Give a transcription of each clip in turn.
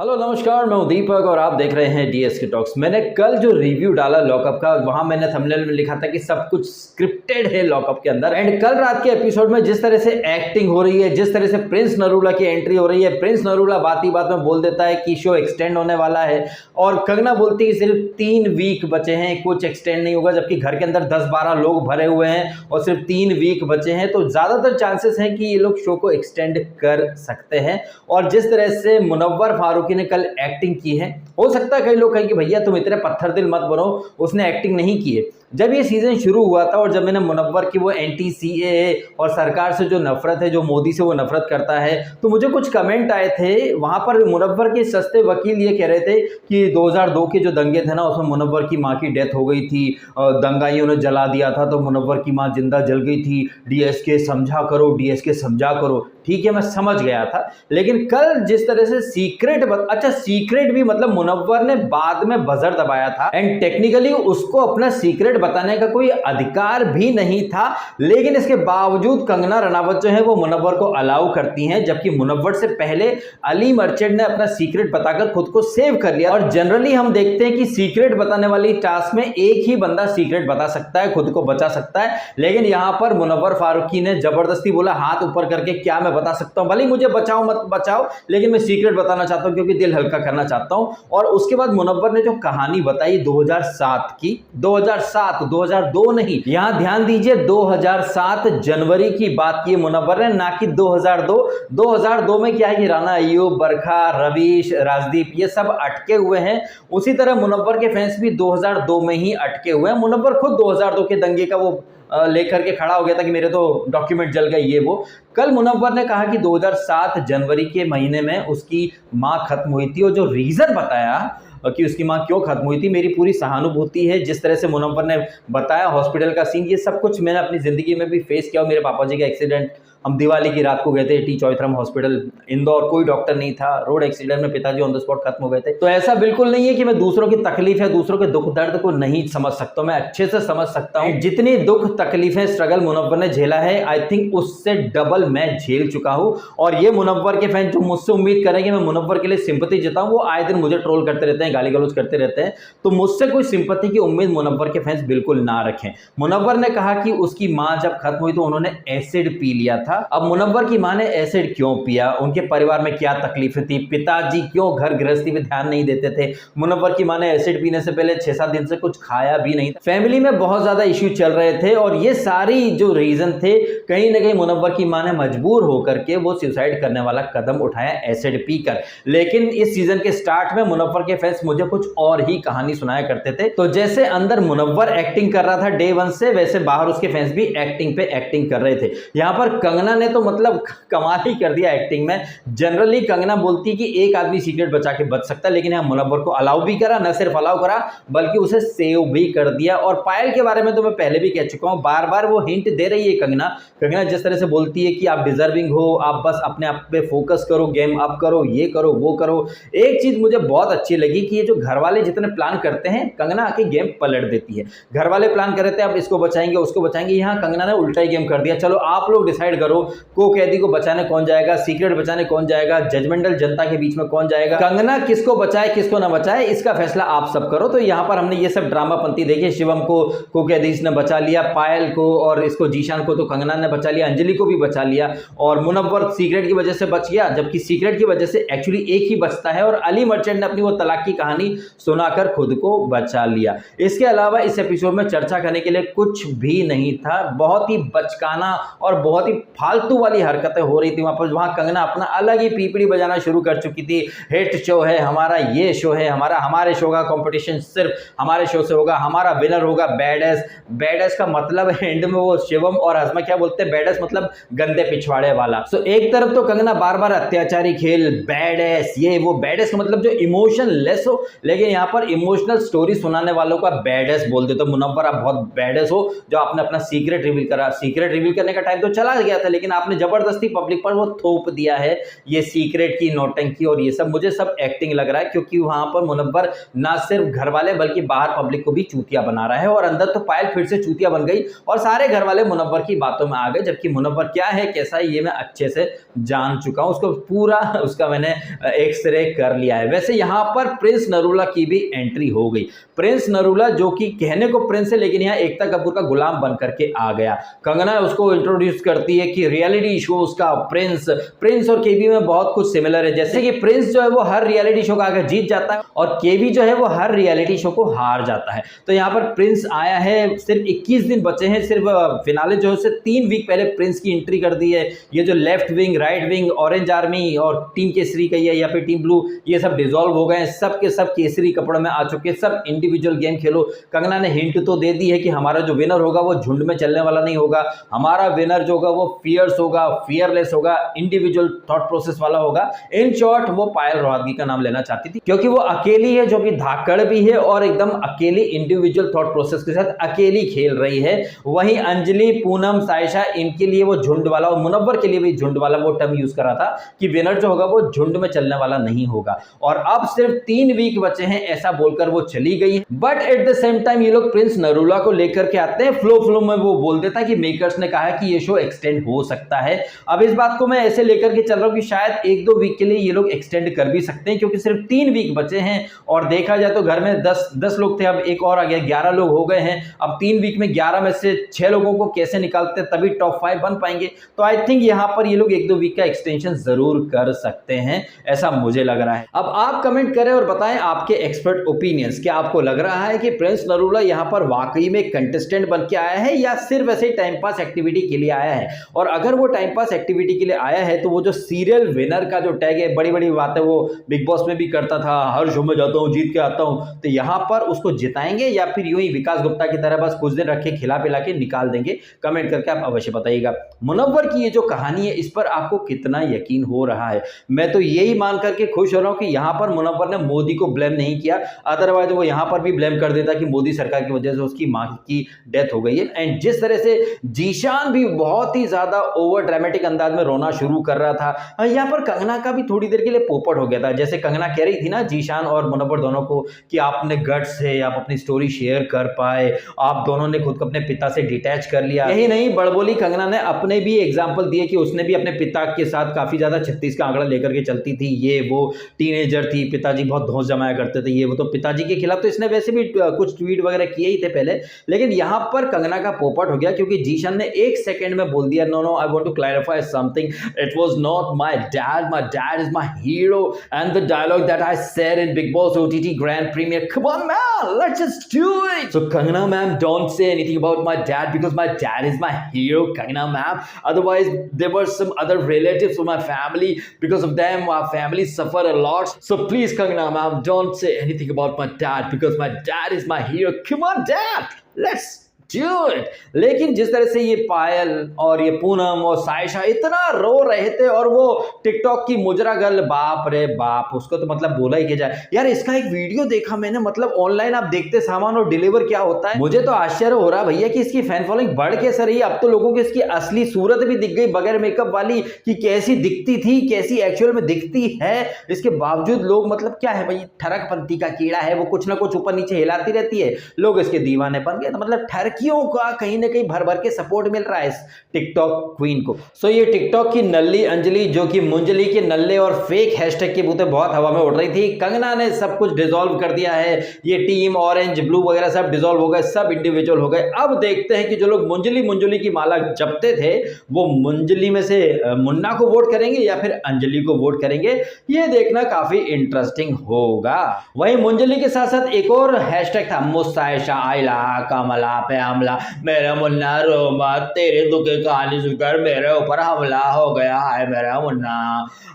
Hello नमस्कार, मैं हूं दीपक और आप देख रहे हैं डीएसके टॉक्स। मैंने कल जो रिव्यू डाला लॉकअप का, वहां मैंने थंबनेल में लिखा था कि सब कुछ स्क्रिप्टेड है लॉकअप के अंदर। एंड कल रात के एपिसोड में जिस तरह से एक्टिंग हो रही है, जिस तरह से प्रिंस नरूला की एंट्री हो रही है, प्रिंस नरूला बात ही बात में बोल देता है कि शो एक्सटेंड होने वाला है और कंगना बोलती है कि सिर्फ 3 वीक बचे हैं, कुछ एक्सटेंड नहीं होगा, जबकि घर के अंदर 10-12 लोग भरे हुए हैं और सिर्फ 3 वीक बचे हैं। तो ज्यादातर चांसेस हैं कि ये लोग शो को एक्सटेंड कर सकते हैं। और जिस तरह से मुनव्वर फारूकी ने कल एक्टिंग की है, हो सकता है कई लोग कहें कि भैया तुम इतने पत्थर दिल मत बनो, उसने एक्टिंग नहीं की है। जब ये सीजन शुरू हुआ था और जब मैंने मुनव्वर की वो एंटी सीएए और सरकार से जो नफरत है, जो मोदी से वो नफरत करता है, तो मुझे कुछ कमेंट आए थे। वहां पर मुनव्वर के सस्ते वकील ये कह रहे थे कि 2002 के जो दंगे थे ना, उसमें मुनव्वर की माँ की डेथ हो गई थी, दंगाइयों ने जला दिया था तो मुनव्वर की माँ जिंदा जल गई थी। डीएसके समझा करो, डीएसके समझा करो। ठीक है, मैं समझ गया था, लेकिन कल जिस तरह से सीक्रेट भी मतलब मुनव्वर ने बाद में बजर दबाया था एंड टेक्निकली उसको अपना सीक्रेट बताने का कोई अधिकार भी नहीं था, लेकिन इसके बावजूद कंगना रनावत जो है वो मुनव्वर को अलाउ करती हैं, जबकि मुनव्वर से पहले अली मर्चेंट ने अपना सीक्रेट बताकर खुद को सेव कर लिया। और जनरली हम देखते हैं कि सीक्रेट बताने वाली टास्क में एक ही बंदा सीक्रेट बता सकता है, खुद को बचा सकता है, लेकिन यहां पर मुनव्वर फारूकी ने जबरदस्ती बोला हाथ ऊपर करके क्या मैं बता सकता हूं, भले मुझे बचाओ मत बचाओ, लेकिन मैं सीक्रेट बताना चाहता हूं क्योंकि दिल हल्का करना चाहता हूं। और उसके बाद मुनव्वर ने जो कहानी बताई 2007 की, 2002 नहीं, यहां ध्यान दीजिए 2007 जनवरी की बात की मुनव्वर ने, ना कि 2002 में क्या है कि राना अय्यूब, बरखा, रवीश, राजदीप ये सब अटके हुए हैं। उसी तरह मुनव्वर के फैंस भी 2002 में ही अटके हुए हैं। मुनव्वर खुद 2002 के दंगे का वो लेकर के खड़ा हो गया था कि मेरे तो डॉक्यूमेंट जल गए ये वो। कल मुनव्वर ने कहा कि 2007 जनवरी के महीने में उसकी मां खत्म हुई थी, और जो रीजन बताया कि उसकी मां क्यों खत्म हुई थी, मेरी पूरी सहानुभूति है। जिस तरह से मुनव्वर ने बताया हॉस्पिटल का सीन, ये सब कुछ मैंने अपनी जिंदगी में भी फेस किया। मेरे पापा जी का एक्सीडेंट, हम दिवाली की रात को गए थे टी चौथरम हॉस्पिटल इंदौर, कोई डॉक्टर नहीं था, रोड एक्सीडेंट में पिताजी ऑन द स्पॉट खत्म हो गए थे। तो ऐसा बिल्कुल नहीं है कि मैं दूसरों की तकलीफ है, दूसरों के दुख दर्द को नहीं समझ सकता, मैं अच्छे से समझ सकता हूं। जितनी दुख तकलीफें स्ट्रगल मुनव्वर ने झेला है, आई थिंक उससे डबल मैं झेल चुका हूं। और ये मुनव्वर के फैन जो मुझसे उम्मीद करेंगे मैं मुनव्वर के लिए सिंपैथी जताऊं, वो आए दिन मुझे ट्रोल करते रहते हैं, गाली गलौज करते रहते हैं। तो मुझसे कोई सिंपैथी की उम्मीद मुनव्वर के फैंस बिल्कुल ना रखें। मुनव्वर ने कहा कि उसकी मां जब खत्म हुई तो उन्होंने एसिड पी लिया था। अब मुनव्वर की मां ने एसिड क्यों पिया, उनके परिवार में क्या तकलीफें थी, पिताजी क्यों घर गृहस्थी पे ध्यान नहीं देते थे, मुनव्वर की मां ने एसिड पीने से पहले 6-7 दिन से कुछ खाया भी नहीं था, फैमिली में बहुत ज्यादा इश्यू चल रहे थे, और ये सारी जो रीजन थे कहीं ना कहीं मुनव्वर की मां ने मजबूर होकर के वो सुसाइड करने वाला कदम उठाया एसिड पीकर। लेकिन इस सीजन के स्टार्ट में मुनव्वर के फैंस मुझे कुछ और ही कहानी सुनाया करते थे। तो जैसे अंदर मुनव्वर एक्टिंग कर रहा था डे 1 से, वैसे बाहर उसके फैंस भी एक्टिंग पे एक्टिंग कर रहे थे। यहां पर कंगना ने तो मतलब कमाल ही कर दिया एक्टिंग में। जनरली कंगना बोलती है कि एक आदमी सीक्रेट बचा के बच सकता है, लेकिन यहां मुनव्वर को अलाउ भी करा, न सिर्फ अलाउ करा बल्कि उसे सेव भी कर दिया। और पायल के बारे में तो मैं पहले भी कह चुका हूं, बार बार वो हिंट दे रही है कंगना जिस तरह से बोलती है कि आप डिजर्विंग हो, आप बस अपने आप पे फोकस करो, गेम अप करो, ये करो वो करो। एक चीज मुझे बहुत अच्छी लगी कि ये जो घर वाले जितने प्लान करते हैं, कंगना आके गेम पलट देती है। घर वाले प्लान कर रहे थे अब इसको बचाएंगे उसको बचाएंगे, यहाँ कंगना ने उल्टा ही गेम कर दिया। चलो आप लोग डिसाइड करो, को कैदी को बचाने कौन जाएगा, सीक्रेट बचाने कौन जाएगा, जजमेंटल जनता के बीच में कौन जाएगा, कंगना किसको बचाए किसको ना बचाए, इसका फैसला आप सब करो। तो यहां पर हमने ये सब ड्रामापंती देखी। शिवम को कैदी ने बचा लिया, पायल को और इसको जीशान को तो कंगना ने बचा लिया, अंजलि को भी बचा लिया, और मुनव्वर सीक्रेट की वजह से बच गया, जबकि सीक्रेट की वजह से एक्चुअली एक ही बचता है, और अली मर्चेंट ने अपनी वो तलाक की कहानी सुनाकर खुद को बचा लिया। इसके अलावा इस एपिसोड में चर्चा करने के लिए कुछ भी नहीं था। बहुत ही बचकाना और बहुत ही फालतू वाली हरकतें हो रही थी वहां कंगना अपना अलग ही पीपड़ी बजाना शुरू कर चुकी थी। हिट शो है हमारा, ये शो है हमारा, हमारे शो का कंपटीशन सिर्फ हमारे शो से होगा, हमारा विनर होगा बैडेस। बैडेस का मतलब एंड में वो शिवम और हजमा क्या बोलते हैं, बैडेस मतलब गंदे पिछवाड़े वाला। सो एक तरफ तो कंगना बार बार अत्याचारी खेल, बैडेस, ये वो, बैडेस का मतलब जो इमोशन लेस हो, लेकिन यहाँ पर इमोशनल स्टोरी सुनाने वालों का बैडेस बोल देते हो। मुनव्वर आप बहुत बैडेस हो जो आपने अपना सीक्रेट रिवील करा। सीक्रेट रिवील करने का टाइम तो चला गया था, लेकिन आपने जबरदस्ती पब्लिक पर वो थोप दिया है ये सीक्रेट की नौटंकी और ये सब। मुझे सब एक्टिंग लग रहा है, क्योंकि वहां पर मुनव्वर ना सिर्फ घर वाले बल्कि बाहर पब्लिक को भी चूतिया बना रहा है, और अंदर तो पायल फिर से चूतिया बन गई और सारे घर वाले मुनव्वर की बातों में आ गए। जबकि मुनव्वर क्या है कैसा है ये मैं अच्छे से जान चुका हूं, उसको पूरा उसका मैंने एक्सरे कर लिया है। वैसे यहां पर प्रिंस नरूला की भी एंट्री हो गई। प्रिंस नरूला जो कि कहने को प्रिंस है, लेकिन यहां एकता कपूर का गुलाम बन करके आ गया। कंगना उसको इंट्रोड्यूस करती है कि रियलिटी शो उसका प्रिंस और केवी में बहुत कुछ सिमिलर है। जैसे कि प्रिंस जो है वो हर रियलिटी शो का आगे जीत जाता है और केवी जो है वो हर रियलिटी शो को हार जाता है। तो यहाँ पर प्रिंस आया है, सिर्फ 21 दिन बचे हैं, सिर्फ फिनाले जो है उससे 3 वीक पहले प्रिंस की एंट्री कर दी है। ये जो left wing, right wing, orange army और टीम केसरी कही है या फिर टीम ब्लू, ये सब डिसॉल्व हो गए हैं। सब के सब केसरी कपड़ों में आ चुके हैं, सब इंडिविजुअल गेम खेलो। कंगना ने हिंट तो दे दी है कि हमारा जो विनर होगा वो झुंड में चलने वाला नहीं होगा, हमारा विनर जो होगा वो फियर्स होगा, फियरलेस होगा, इंडिविजुअल थॉट प्रोसेस वाला होगा। इन शॉर्ट वो पायल रोहतगी का नाम लेना चाहती थी, क्योंकि वो अकेली है जो कि धाकड़ भी है और एकदम अकेली इंडिविजुअल थॉट प्रोसेस के साथ अकेली खेल रही है। वहीं अंजलि, पूनम, सायशा, इनके लिए वो झुंड वाला और मुनव्वर के लिए भी झुंड वाला वो टर्म यूज करा था कि विनर जो होगा वो झुंड में चलने वाला नहीं होगा। और अब सिर्फ 3 वीक बचे हैं ऐसा बोलकर वो चली गई। But at the same time ये लोग प्रिंस नरूला को लेकर के आते हैं। फ्लो में वो बोल देता है कि मेकर्स ने कहा है कि ये शो एक्सटेंड हो सकता है। अब इस बात को मैं ऐसे लेकर के चल रहा हूं कि शायद 1-2 वीक के लिए ये लोग एक्सटेंड कर भी सकते हैं, क्योंकि सिर्फ 3 वीक बचे हैं और देखा जाए तो घर में 10 लोग थे, अब एक और आ गया, 11 लोग हो गए हैं। अब 3 वीक में 11 में से 6 लोगों को कैसे निकालते तभी टॉप 5 बन पाएंगे। तो आई थिंक यहां पर ये लोग 1-2 वीक का एक्सटेंशन जरूर कर सकते हैं, ऐसा मुझे लग रहा है। अब आप कमेंट करें और बताएं आपके एक्सपर्ट ओपिनियंस। क्या आपको लग रहा है कि प्रिंस नरूला यहां पर वाकई में कंटेस्टेंट बन के आया है या सिर्फ ऐसे ही टाइम पास एक्टिविटी के लिए आया है? और अगर वो टाइम पास एक्टिविटी के लिए आया है तो वो जो सीरियल विनर का जो टैग है, बड़ी बड़ी बातें वो बिग बॉस में भी करता था, हर शो में जाता हूं जीत के आता हूं, तो यहां पर उसको जिताएंगे या फिर यूं ही विकास गुप्ता की तरह बस कुछ दिन रख के खिला पिला के निकाल देंगे? कमेंट करके आप अवश्य बताइएगा। मुनव्वर की ये जो कहानी है इस पर आपको कितना यकीन हो रहा है? मैं तो यही मान करके खुश हो रहा हूं कि यहां पर मुनव्वर ने मोदी को ब्लेम नहीं किया, अदरवाइज वो यहां पर भी ब्लेम कर देता कि मोदी सरकार की वजह से उसकी मां की डेथ हो गई है। एंड जिस तरह से जीशान भी बहुत ही ज्यादा ओवर ड्रामेटिक अंदाज में रोना शुरू कर रहा था, यहाँ पर कंगना का भी थोड़ी देर के लिए पोपट हो गया था। जैसे कंगना कह रही थी ना जीशान और मुनव्वर दोनों को कि आपने गट्स है, आप अपनी स्टोरी शेयर कर पाए, आप दोनों ने खुद को अपने पिता से डिटैच कर लिया। यही नहीं, बड़बोली कंगना ने अपने भी एग्जाम्पल दिए कि उसने भी अपने पिता के साथ काफी ज्यादा 36 का आंकड़ा लेकर के चलती थी, ये वो टीनेजर थी, पिताजी बहुत धौंस जमाया करते थे, ये वो। तो पिताजी के खिलाफ तो इसने वैसे भी कुछ ट्वीट वगैरह किए ही थे पहले, लेकिन यहां पर कंगना का पोपट हो गया क्योंकि जीशान ने 1 सेकंड में बोल दिया, no I want to clarify something, it was not my dad is my hero and the dialogue that I said in Bigg Boss OTT grand premiere, come on man let's just do it. So Kangana ma'am, don't say anything about my dad because my dad is my hero, Kangana ma'am, otherwise there were some other relatives of my family, because of them our family suffer a lot, so please Kangana ma'am, don't say anything about my dad because my dad is my hero, come on dad, let's do it। लेकिन जिस तरह से ये पायल और ये पूनम और सायशा इतना रो रहे थे और वो टिकटॉक की मुजरा गर्ल, बाप रे बाप, उसको तो मतलब बोला ही क्या जाए यार। इसका एक वीडियो देखा मैंने, मतलब ऑनलाइन आप देखते सामान और डिलीवर क्या होता है। मुझे तो आश्चर्य हो रहा भैया कि इसकी फैन फॉलोइंग बढ़ कैसे रही है। अब तो लोगों को इसकी असली सूरत भी दिख गई बगैर मेकअप वाली, कि कैसी दिखती थी कैसी एक्चुअल में दिखती है। इसके बावजूद लोग मतलब क्या है भाई, ठरकपंथी का कीड़ा है, वो कुछ ना कुछ ऊपर नीचे हिलाती रहती है, लोग इसके दीवाने बन गए। तो मतलब ठरकियों का कहीं ना कहीं भर भर के सपोर्ट मिल रहा है इस टिकटॉक क्वीन को। सो ये टिकटॉक की नल्ली अंजलि जो कि मुंजली के नल्ले और फेक हैशटैग के बूते बहुत हवा में उड़ रही थी, कंगना ने सब कुछ डिसॉल्व कर दिया है। ये टीम ऑरेंज ब्लू वगैरह सब डिसॉल्व हो गए, सब इंडिविजुअल हो गए। अब देखते हैं कि जो लोग मुंजली की माला जपते थे वो मुंजली में से मुन्ना को वोट करेंगे या फिर अंजलि को वोट करेंगे, ये देखना काफी इंटरेस्टिंग होगा। वहीं मुंजली के साथ साथ एक और हैशटैग था, मुस्तायशा आइला कमला पे हमला, मेरा मुन्ना रो मत, तेरे दुख की कहानी सुनकर मेरे ऊपर हमला हो गया है मेरा मुन्ना।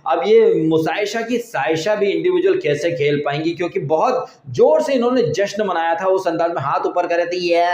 अब ये मुसाइशा की साइशा भी इंडिविजुअल कैसे खेल पाएंगी, क्योंकि बहुत जोर से इन्होंने जश्न मनाया था, उस अंदाज में हाथ ऊपर करे थे, ये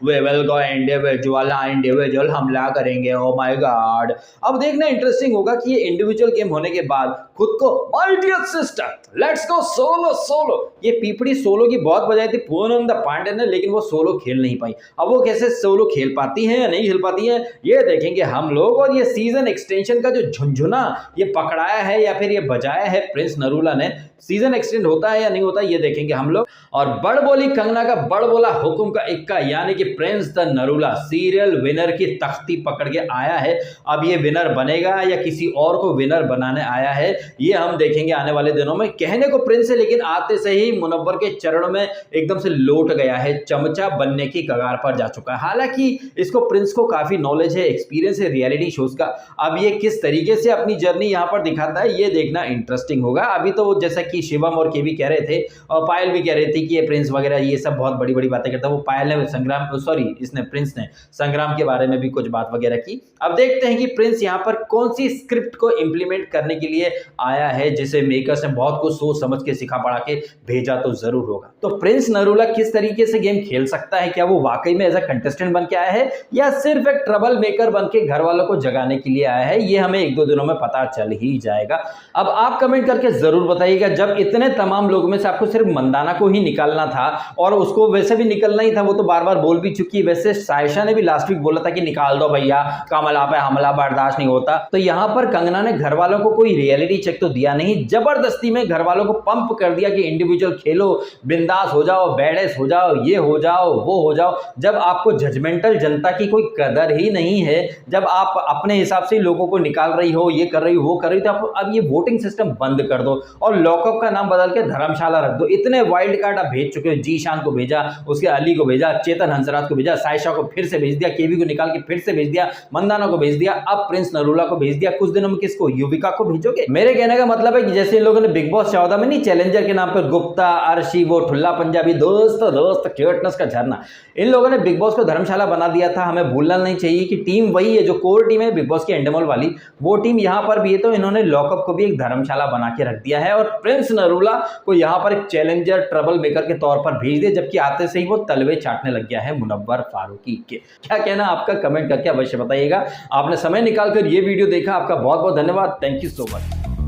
वे विल गो इंडिविजुअल हमला करेंगे, ओ माय गॉड। अब देखना इंटरेस्टिंग होगा कि ये इंडिविजुअल गेम होने के बाद खुद को my dear sister let's go solo, ये पीपड़ी सोलो की बहुत बजाई थी पूनम द पांडे ने, लेकिन वो सोलो खेल नहीं पाई। अब वो कैसे सोलो खेल पाती हैं या नहीं खेल पाती हैं ये देखेंगे हम लोग। और ये सीजन एक्सटेंशन का जो झुनझुना ये पकड़ाया है या फिर ये बजाया है प्रिंस नरूला ने, सीजन एक्सटेंड होता है या नहीं होता ये देखेंगे हम लोग। और बड़ बोली कंगना का बड़ बोला हुक्म का इक्का, यानी कि Prince the Narula serial winner की तख्ती पकड़ के आया है। अब ये विनर बनेगा या किसी और को विनर बनाने आया है ये हम देखेंगे आने वाले दिनों में। कहने को प्रिंस है, लेकिन आते से ही मुनव्वर के चरणों में एकदम से लौट गया है, चमचा बनने की कगार पर जा चुका है। हालांकि इसको प्रिंस को काफी नॉलेज है, एक्सपीरियंस है रियलिटी शोज का। अब ये किस तरीके से अपनी जर्नी यहाँ पर दिखाता है ये देखना इंटरेस्टिंग होगा। अभी तो जैसा कि शिवम और केवी कह रहे थे और पायल भी कह रही थी कि ये प्रिंस वगैरह ये सब बहुत बड़ी बड़ी बातें करता है। वो पायल ने प्रिंस ने संग्राम के बारे में भी कुछ बात वगैरह की। अब देखते हैं कि प्रिंस यहाँ पर कौन सी स्क्रिप्ट को इंप्लीमेंट करने के लिए आया है, जिसे मेकर्स ने बहुत कुछ सोच समझ के सिखा पढ़ा के भेजा तो जरूर होगा। तो प्रिंस नरूला किस तरीके से गेम खेल सकता है, क्या वो वाकई में एज अ कंटेस्टेंट बन के आया है या सिर्फ एक ट्रबल मेकर बन के घर वालों को जगाने के लिए आया है, ये हमें एक दो दिनों में पता चल ही जाएगा। अब आप कमेंट करके जरूर बताइएगा, जब इतने तमाम लोगों में से आपको सिर्फ मंदाना को ही निकालना था और उसको वैसे भी निकलना ही था, वो तो बार बार बोल भी चुकी है। वैसे साइशा ने भी लास्ट वीक बोला था कि निकाल दो भैया, कमला पे हमला बर्दाश्त नहीं होता। तो यहाँ पर कंगना ने घर वालों को कोई रियलिटी चेक तो दिया नहीं, जबरदस्ती में घर वालों को पंप कर दिया कि इंडिविजुअल खेलो, बिंदास हो जाओ, बैडेस हो जाओ, ये हो जाओ, वो हो जाओ। जब आपको जजमेंटल जनता की कोई कदर ही नहीं है, जब आप अपने हिसाब से लोगों को निकाल रही हो, ये कर रही हो, वो कर रही हो, तो आप अब ये वोटिंग सिस्टम बंद कर दो और लॉकअप का नाम बदल के धर्मशाला रख दो। इतने वाइल्ड कार्ड आप भेज चुके हो, जीशान को भेजा, उसके अली को भेजा, चेतन हंसराज को भेजा, साइशा को फिर से भेज दिया, केवी को निकाल के फिर से भेज दिया, मंदाना को भेज दिया, अब प्रिंस नरूला को भेज दिया। कुछ दिनों में किसको, युविका को भेजोगे? मेरे कहने का मतलब है कि जैसे इन लोगों ने बिग बॉस 14 में नहीं चैलेंजर के नाम पर गुप्ता, अर्शी, वो ठुल्ला पंजाबी, दोस्त क्यूटनेस का झरना, इन लोगों ने बिग बॉस को धर्मशाला बना दिया था। हमें भूलना नहीं चाहिए कि टीम वही है जो कोर टीम है बिग बॉस की एंडेमोल वाली, वो टीम यहाँ पर भी है। तो इन्होंने लॉकअप को भी एक धर्मशाला बना के रख दिया है और प्रिंस नरूला को यहाँ पर एक चैलेंजर ट्रबल मेकर के तौर पर भेज दिया, जबकि आते से ही वो तलवे चाटने लग गया है मुनव्वर फारूकी के। क्या कहना आपका, कमेंट करके अवश्य बताइएगा। आपने समय निकालकर ये वीडियो देखा, आपका बहुत बहुत धन्यवाद। Thank you so much.